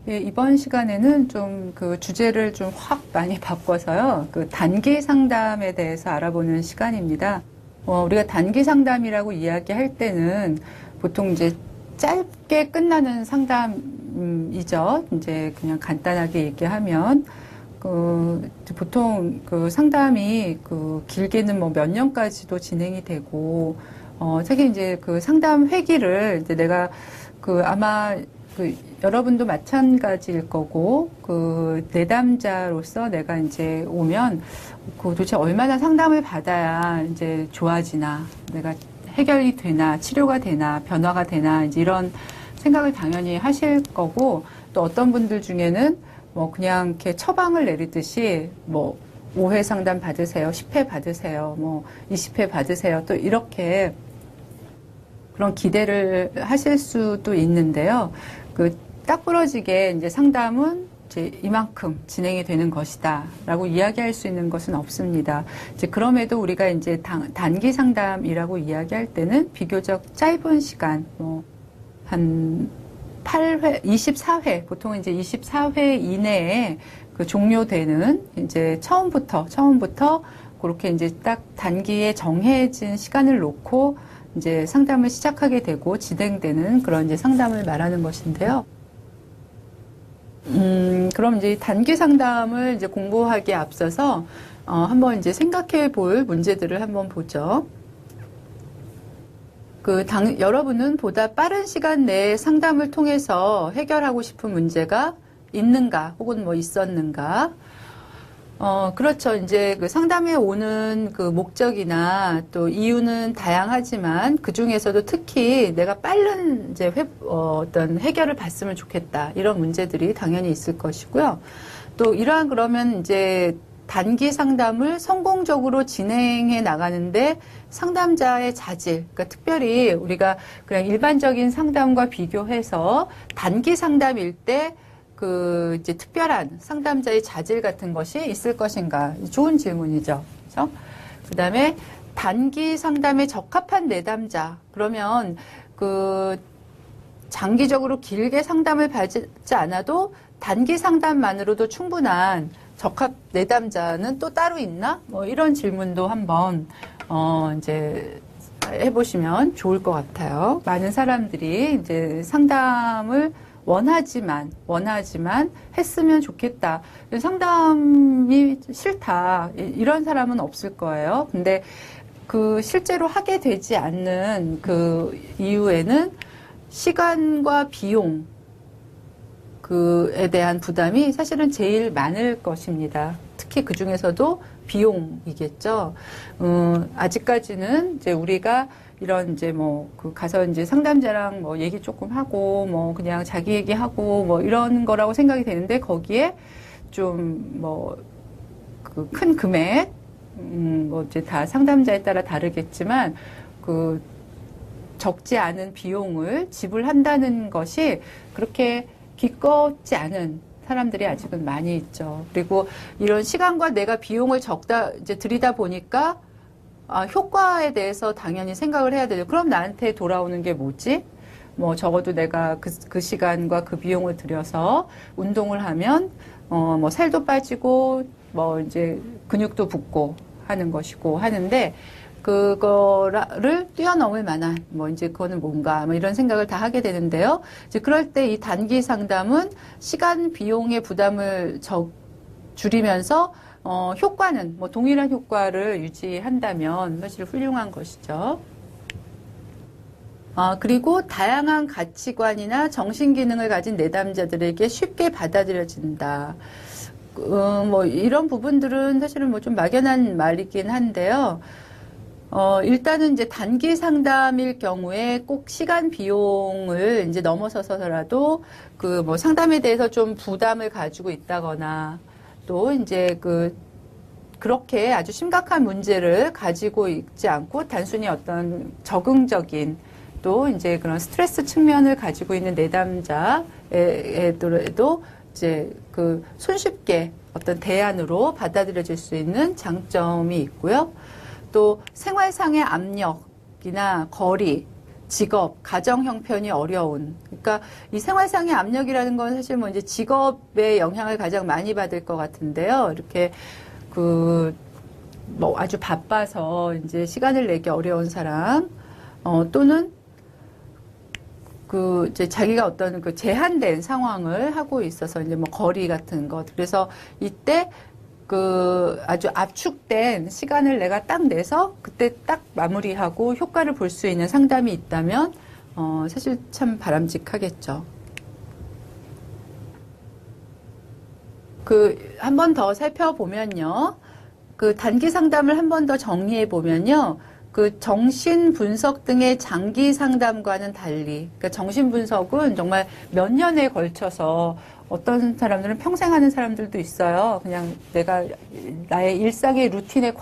예, 이번 시간에는 좀 그 주제를 좀 확 많이 바꿔서요. 그 단기 상담에 대해서 알아보는 시간입니다. 우리가 단기 상담이라고 이야기할 때는 보통 이제 짧게 끝나는 상담이죠. 이제 그냥 간단하게 얘기하면 보통 그 상담이 길게는 뭐 몇 년까지도 진행이 되고 특히 이제 그 상담 회기를 이제 내가 아마 여러분도 마찬가지일 거고, 내담자로서 내가 이제 오면, 도대체 얼마나 상담을 받아야 이제 좋아지나, 내가 해결이 되나, 치료가 되나, 변화가 되나, 이제 이런 생각을 당연히 하실 거고, 또 어떤 분들 중에는 뭐 그냥 이렇게 처방을 내리듯이 뭐 5회 상담 받으세요, 10회 받으세요, 뭐 20회 받으세요, 또 이렇게 그런 기대를 하실 수도 있는데요. 딱 부러지게 이제 상담은 이제 이만큼 진행이 되는 것이다 라고 이야기할 수 있는 것은 없습니다. 이제 그럼에도 우리가 이제 단기 상담이라고 이야기할 때는 비교적 짧은 시간, 한 8회, 24회, 보통 이제 24회 이내에 종료되는 이제 처음부터 그렇게 이제 딱 단기에 정해진 시간을 놓고 이제 상담을 시작하게 되고 진행되는 그런 이제 상담을 말하는 것인데요. 그럼 이제 단기 상담을 이제 공부하기에 앞서서, 한번 이제 생각해 볼 문제들을 한번 보죠. 여러분은 보다 빠른 시간 내에 상담을 통해서 해결하고 싶은 문제가 있는가, 혹은 뭐 있었는가? 그렇죠. 이제 상담에 오는 목적이나 또 이유는 다양하지만 그 중에서도 특히 내가 빠른 이제 어떤 해결을 받으면 좋겠다. 이런 문제들이 당연히 있을 것이고요. 또 그러면 이제 단기 상담을 성공적으로 진행해 나가는데 상담자의 자질, 그러니까 특별히 우리가 그냥 일반적인 상담과 비교해서 단기 상담일 때 이제 특별한 상담자의 자질 같은 것이 있을 것인가? 좋은 질문이죠. 그렇죠? 그 다음에 단기 상담에 적합한 내담자. 그러면 장기적으로 길게 상담을 받지 않아도 단기 상담만으로도 충분한 적합 내담자는 또 따로 있나? 뭐 이런 질문도 한번, 이제 해보시면 좋을 것 같아요. 많은 사람들이 이제 상담을 원하지만 했으면 좋겠다. 상담이 싫다. 이런 사람은 없을 거예요. 근데 실제로 하게 되지 않는 이유에는 시간과 비용, 에 대한 부담이 사실은 제일 많을 것입니다. 특히 그 중에서도 비용이겠죠. 아직까지는 이제 우리가 이런 이제 가서 이제 상담자랑 얘기 조금 하고 그냥 자기 얘기하고 이런 거라고 생각이 되는데 거기에 좀 큰 금액, 이제 다 상담자에 따라 다르겠지만 적지 않은 비용을 지불한다는 것이 그렇게 기껏지 않은 사람들이 아직은 많이 있죠. 그리고 이런 시간과 내가 비용을 이제 들이다 보니까 효과에 대해서 당연히 생각을 해야 되죠. 그럼 나한테 돌아오는 게 뭐지? 적어도 내가 그 시간과 그 비용을 들여서 운동을 하면, 살도 빠지고, 이제 근육도 붙고 하는 것이고 하는데, 그거를 뛰어넘을 만한, 이제 그거는 뭔가, 이런 생각을 다 하게 되는데요. 이제 그럴 때 이 단기 상담은 시간, 비용의 부담을 줄이면서, 효과는, 동일한 효과를 유지한다면 사실 훌륭한 것이죠. 그리고 다양한 가치관이나 정신기능을 가진 내담자들에게 쉽게 받아들여진다. 이런 부분들은 사실은 좀 막연한 말이긴 한데요. 일단은 이제 단기 상담일 경우에 꼭 시간 비용을 이제 넘어서서라도 상담에 대해서 좀 부담을 가지고 있다거나 또 이제 그렇게 아주 심각한 문제를 가지고 있지 않고 단순히 어떤 적응적인 또 이제 그런 스트레스 측면을 가지고 있는 내담자에도 이제 손쉽게 어떤 대안으로 받아들여질 수 있는 장점이 있고요. 또 생활상의 압력이나 거리, 직업, 가정 형편이 어려운. 그러니까 이 생활상의 압력이라는 건 사실 뭐 이제 직업의 영향을 가장 많이 받을 것 같은데요. 이렇게 뭐 아주 바빠서 이제 시간을 내기 어려운 사람, 또는 이제 자기가 어떤 그 제한된 상황을 하고 있어서 이제 뭐 거리 같은 것. 그래서 이때 아주 압축된 시간을 내가 딱 내서 그때 딱 마무리하고 효과를 볼 수 있는 상담이 있다면, 사실 참 바람직하겠죠. 한 번 더 살펴보면요. 단기 상담을 한 번 더 정리해 보면요. 정신 분석 등의 장기 상담과는 달리, 그러니까 정신 분석은 정말 몇 년에 걸쳐서 어떤 사람들은 평생 하는 사람들도 있어요. 그냥 나의 일상의 루틴의